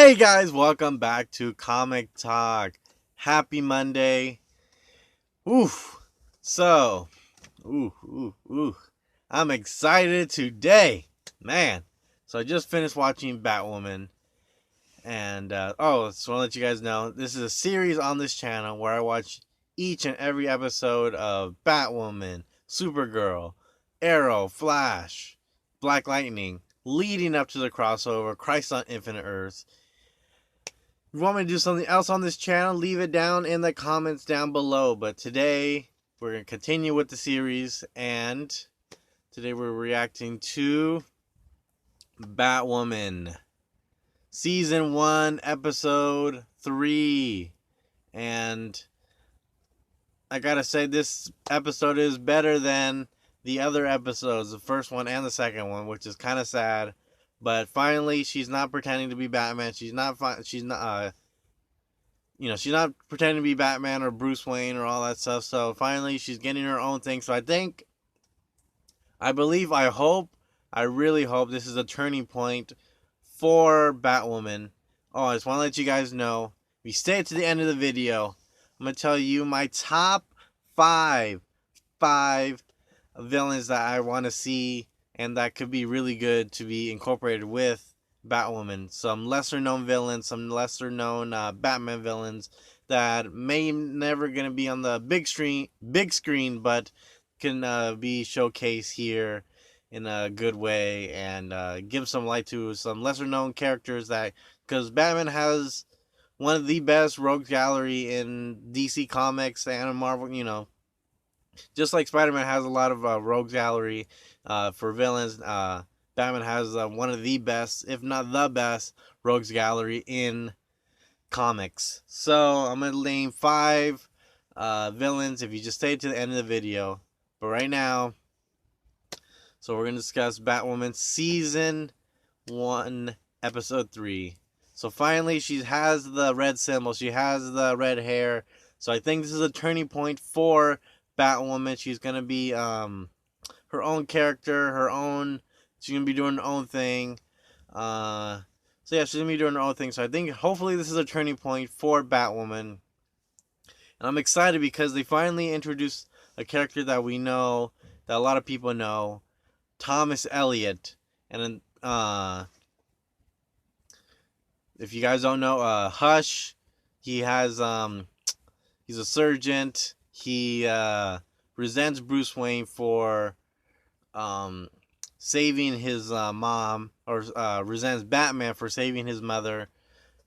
Hey guys, welcome back to Comic Talk. Happy Monday. Oof. So, ooh. I'm excited today. Man. So I just finished watching Batwoman. And, just want to let you guys know, this is a series on this channel where I watch each and every episode of Batwoman, Supergirl, Arrow, Flash, Black Lightning, leading up to the crossover, Christ on Infinite Earths. If you want me to do something else on this channel, leave it down in the comments down below. But today, we're going to continue with the series. And today we're reacting to Batwoman. Season 1, Episode 3. And I gotta say, this episode is better than the other episodes. The first one and the second one, which is kind of sad. But finally, she's not pretending to be Batman. She's not she's not pretending to be Batman or Bruce Wayne or all that stuff. So finally, she's getting her own thing. So I really hope this is a turning point for Batwoman. Oh, I just want to let you guys know, if you stay to the end of the video, I'm going to tell you my top five villains that I want to see and that could be really good to be incorporated with Batwoman. Some lesser known villains, some lesser known Batman villains that may never gonna be on the big screen, but can be showcased here in a good way and give some light to some lesser known characters, that because Batman has one of the best rogues gallery in DC Comics and Marvel. Just like Spider-Man has a lot of rogues gallery for villains, Batman has one of the best, if not the best, rogues gallery in comics. So I'm going to name 5 villains if you just stay to the end of the video. But right now, so we're going to discuss Batwoman Season 1, Episode 3. So finally, she has the red symbol. She has the red hair. So I think this is a turning point for Batwoman. She's going to be her own character, she's going to be doing her own thing. So yeah, she's going to be doing her own thing. So I think hopefully this is a turning point for Batwoman. And I'm excited because they finally introduced a character that we know, that a lot of people know, Thomas Elliot. And if you guys don't know, Hush, he has he's a surgeon. He resents Bruce Wayne for saving his mom, or resents Batman for saving his mother,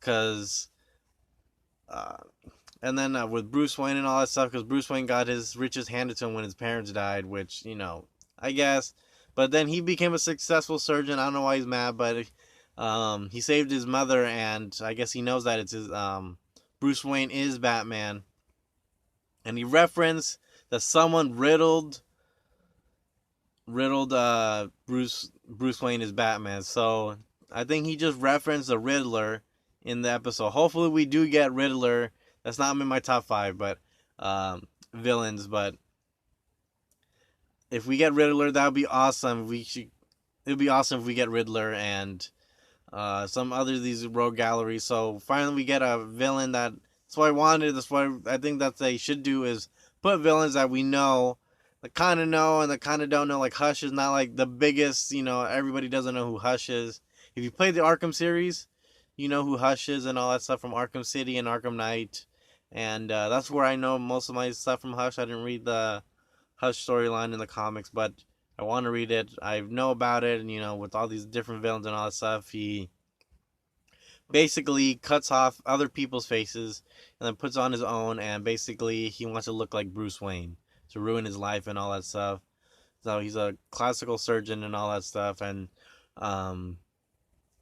because and then with Bruce Wayne and all that stuff, because Bruce Wayne got his riches handed to him when his parents died, which, I guess. But then he became a successful surgeon. I don't know why he's mad, but he saved his mother, and I guess he knows that it's his Bruce Wayne is Batman. And he referenced that someone riddled Bruce Wayne is Batman. So I think he just referenced the Riddler in the episode. Hopefully we do get Riddler. That's not in my top 5, but villains. But if we get Riddler, that would be awesome. It would be awesome if we get Riddler and some other of these rogue galleries. So finally we get a villain that's what I wanted. That's what I think that they should do, is put villains that we know, that kind of know and that kind of don't know. Like Hush is not like the biggest, everybody doesn't know who Hush is. If you played the Arkham series, you know who Hush is and all that stuff from Arkham City and Arkham Knight. And that's where I know most of my stuff from Hush. I didn't read the Hush storyline in the comics, but I want to read it. I know about it, and with all these different villains and all that stuff, he basically cuts off other people's faces and then puts on his own, and basically he wants to look like Bruce Wayne to ruin his life and all that stuff. So he's a classical surgeon and all that stuff. And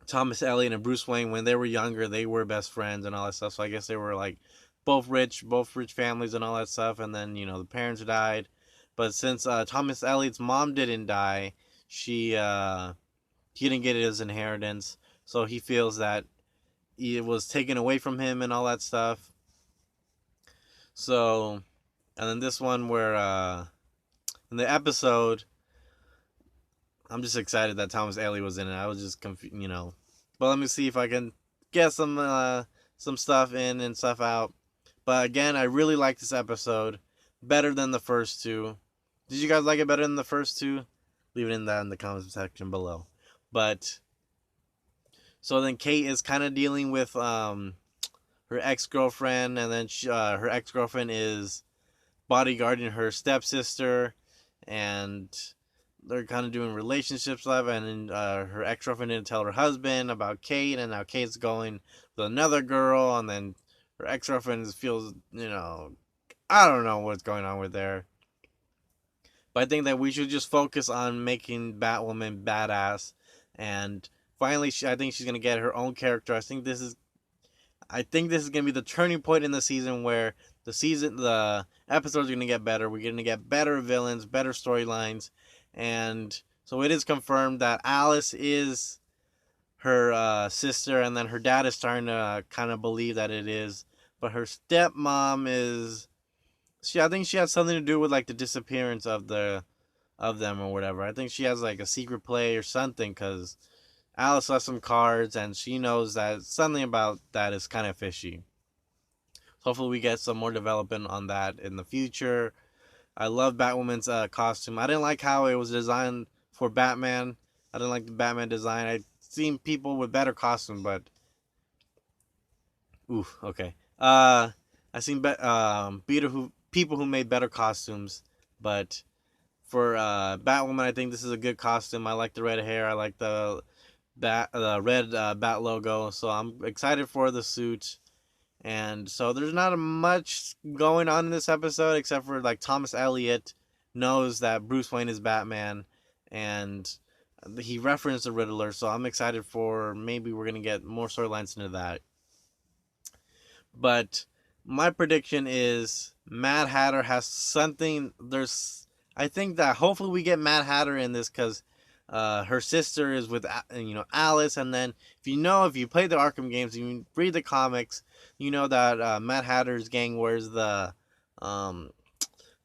Thomas Elliot and Bruce Wayne, when they were younger, they were best friends and all that stuff. So I guess they were like both rich families and all that stuff. And then the parents died, but since Thomas Elliot's mom didn't die, he didn't get his inheritance. So he feels that it was taken away from him and all that stuff. So, and then this one where in the episode, I'm just excited that Thomas Elliot was in it. I was just confused, But let me see if I can get some stuff in and stuff out. But again, I really like this episode, better than the first two. Did you guys like it better than the first two? Leave it in the comments section below. But so then Kate is kind of dealing with her ex girlfriend, and then her ex girlfriend is bodyguarding her stepsister, and they're kind of doing relationship stuff. And her ex girlfriend didn't tell her husband about Kate, and now Kate's going with another girl, and then her ex girlfriend feels, I don't know what's going on with there. But I think that we should just focus on making Batwoman badass, and finally, I think she's gonna get her own character. I think this is gonna be the turning point in the season where the episodes are gonna get better. We're gonna get better villains, better storylines, and so it is confirmed that Alice is her sister, and then her dad is starting to kind of believe that it is, but her stepmom is. I think she has something to do with like the disappearance of them or whatever. I think she has like a secret play or something, because Alice left some cards, and she knows that something about that is kind of fishy. So hopefully we get some more development on that in the future. I love Batwoman's costume. I didn't like how it was designed for Batman. I didn't like the Batman design. I've seen people with better costumes, but oof, okay. I seen people who made better costumes, but for Batwoman, I think this is a good costume. I like the red hair. I like the red bat logo. So I'm excited for the suit. And so there's not much going on in this episode except for like Thomas Elliot knows that Bruce Wayne is Batman, and he referenced the Riddler. So I'm excited for maybe we're gonna get more storylines into that. But my prediction is Mad Hatter has something. I think that hopefully we get Mad Hatter in this, because her sister is with Alice, and then if you play the Arkham games, you read the comics, you know that Mad Hatter's gang wears the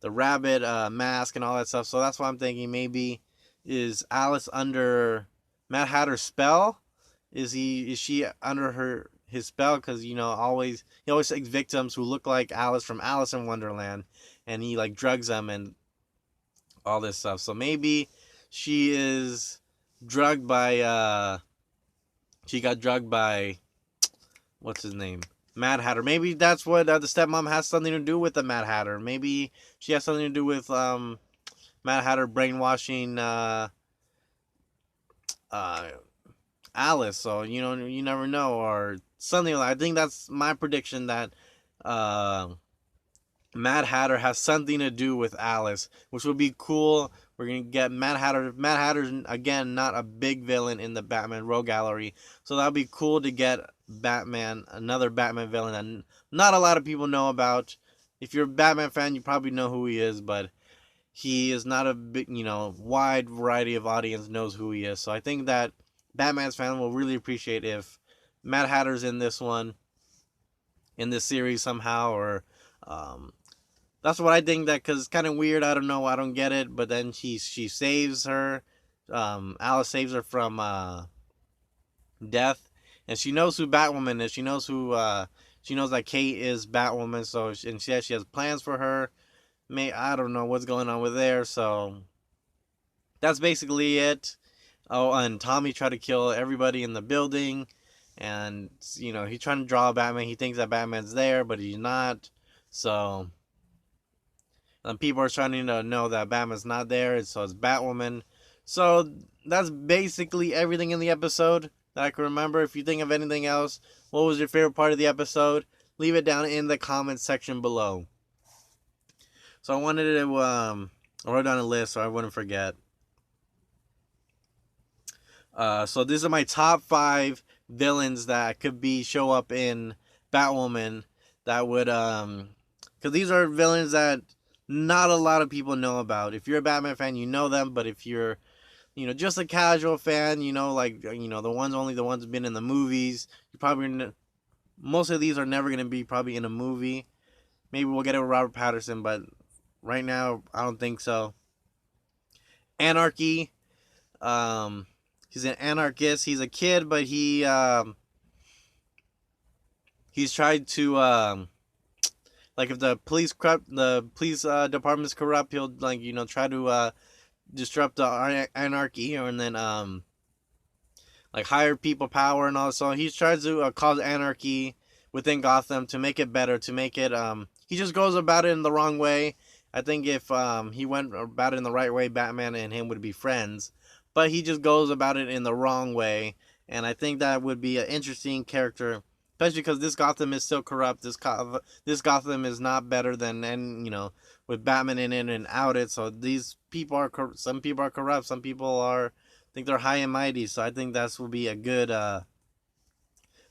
rabbit mask and all that stuff. So that's why I'm thinking maybe is Alice under Mad Hatter's spell? Is she under his spell? Because he always takes victims who look like Alice from Alice in Wonderland, and he like drugs them and all this stuff. So maybe she is drugged by she got drugged by what's his name? Mad Hatter. Maybe that's what the stepmom has something to do with the Mad Hatter. Maybe she has something to do with Mad Hatter brainwashing uh Alice. So you never know, or something like. I think that's my prediction, that Mad Hatter has something to do with Alice, which would be cool. We're gonna get Mad Hatter. Mad Hatter's again not a big villain in the Batman Rogue Gallery, so that'd be cool to get another Batman villain that not a lot of people know about. If you're a Batman fan, you probably know who he is, but he is not a big, wide variety of audience knows who he is. So I think that Batman's fan will really appreciate if Mad Hatter's in this series somehow, or that's what I think, that because it's kind of weird. I don't know. I don't get it. But then she saves her. Alice saves her from death, and she knows who Batwoman is. She knows that Kate is Batwoman. So and she has plans for her. I don't know what's going on with there. So that's basically it. Oh, and Tommy tried to kill everybody in the building, and he's trying to draw Batman. He thinks that Batman's there, but he's not. So people are trying to know that Batman's not there, so it's Batwoman. So that's basically everything in the episode that I can remember. If you think of anything else, what was your favorite part of the episode? Leave it down in the comments section below. So I wanted to I wrote down a list so I wouldn't forget. So these are my top 5 villains that could show up in Batwoman, that would because these are villains that not a lot of people know about. If you're a Batman fan, you know them, but if you're just a casual fan, the ones who've been in the movies, most of these are never going to be probably in a movie. Maybe we'll get it with Robert Pattinson, but right now I don't think so. Anarchy. He's an anarchist. He's a kid, but he He's tried to like if the police department's corrupt, he'll like try to disrupt the anarchy, and then like hire people power and all. So he tries to cause anarchy within Gotham to make it better, to make it he just goes about it in the wrong way. I think if he went about it in the right way, Batman and him would be friends, but he just goes about it in the wrong way, and I think that would be an interesting character, especially because this Gotham is still corrupt. This Gotham is not better than, and with Batman in it and out it. So these people are some people are corrupt, some people are think they're high and mighty. So I think that will be a good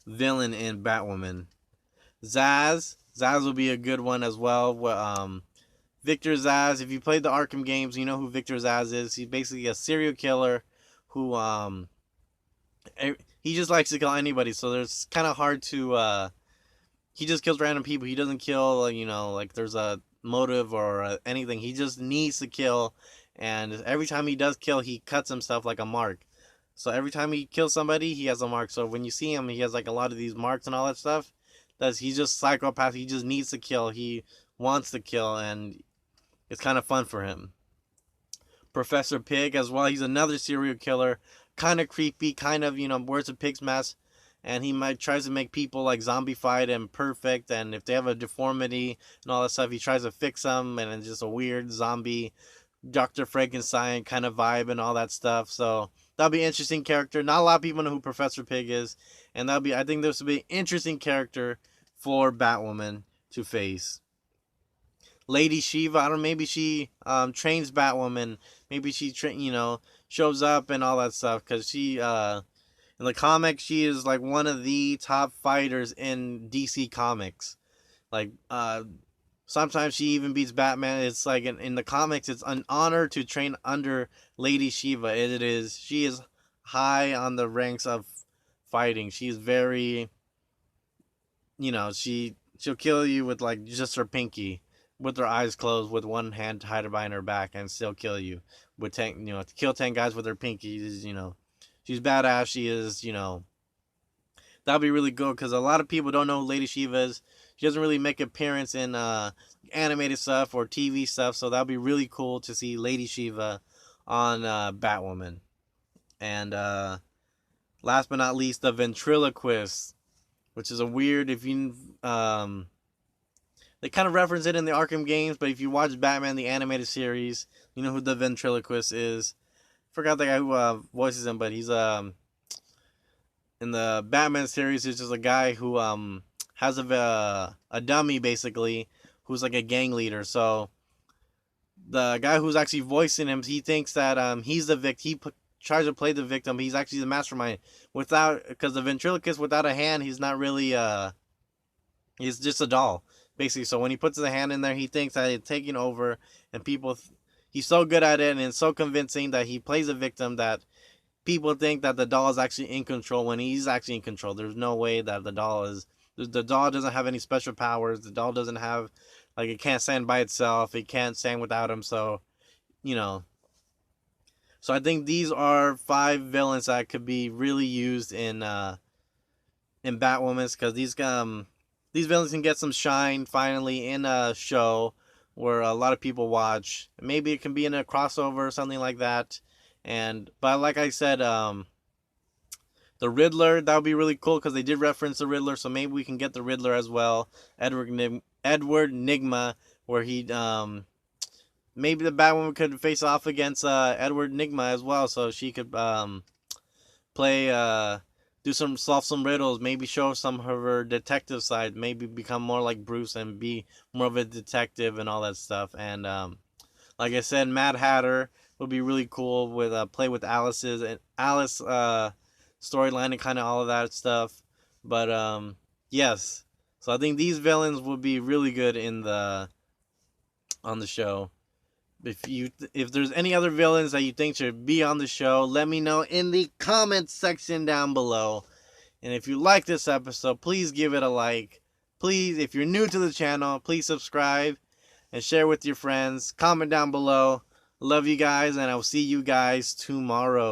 villain in Batwoman. Zaz will be a good one as well. Victor Zsasz. If you played the Arkham games, you know who Victor Zsasz is. He's basically a serial killer who he just likes to kill anybody. So there's kind of hard to he just kills random people. He doesn't kill like there's a motive or anything. He just needs to kill, and every time he does kill, he cuts himself like a mark. So every time he kills somebody, he has a mark. So when you see him, he has like a lot of these marks and all that stuff. He's just psychopath. He just needs to kill. He wants to kill, and it's kind of fun for him. Professor Pig as well. He's another serial killer. Kind of creepy. Kind of wears a pig's mask, and he might tries to make people like zombified and perfect. And if they have a deformity and all that stuff, he tries to fix them. And it's just a weird zombie, Dr. Frankenstein kind of vibe and all that stuff. So that'll be an interesting character. Not a lot of people know who Professor Pig is, and I think this will be an interesting character for Batwoman to face. Lady Shiva, I don't know, maybe she trains Batwoman. Maybe she shows up and all that stuff, because she in the comics she is like one of the top fighters in DC Comics. Like sometimes she even beats Batman. It's like in the comics, it's an honor to train under Lady Shiva. It is. She is high on the ranks of fighting. She's very, she'll kill you with like just her pinky, with her eyes closed, with one hand tied behind her back, and still kill you with to kill 10 guys with her pinky. She's badass. She is. That'll be really good, because a lot of people don't know who Lady Shiva is. She doesn't really make an appearance in animated stuff or TV stuff, so that'll be really cool to see Lady Shiva on Batwoman. And last but not least, the ventriloquist, which is a weird, if you they kind of reference it in the Arkham games, but if you watch Batman the animated series, you know who the ventriloquist is. Forgot the guy who voices him, but he's in the Batman series. It's just a guy who has a dummy, basically, who's like a gang leader. So the guy who's actually voicing him, he thinks that he's the victim. He tries to play the victim. He's actually the mastermind. Because the ventriloquist without a hand, he's not really he's just a doll, basically. So when he puts the hand in there, he thinks that it's taking over, and he's so good at it and it's so convincing that he plays a victim that people think that the doll is actually in control when he's actually in control. There's no way that the doll doesn't have any special powers. The doll doesn't have, like, it can't stand by itself. It can't stand without him. So, So I think these are 5 villains that could be really used in Batwoman's, because these villains can get some shine finally in a show where a lot of people watch. Maybe it can be in a crossover or something like that. But like I said, the Riddler, that would be really cool, because they did reference the Riddler, so maybe we can get the Riddler as well. Edward Nygma, where he maybe the Batwoman could face off against Edward Nygma as well, so she could solve some riddles, maybe show some of her detective side, maybe become more like Bruce and be more of a detective and all that stuff. And like I said, Mad Hatter would be really cool with play with Alice storyline and kind of all of that stuff. But yes, so I think these villains would be really good on the show. If there's any other villains that you think should be on the show, let me know in the comments section down below. And if you like this episode, please give it a like. Please, if you're new to the channel, please subscribe and share with your friends. Comment down below. Love you guys, and I'll see you guys tomorrow.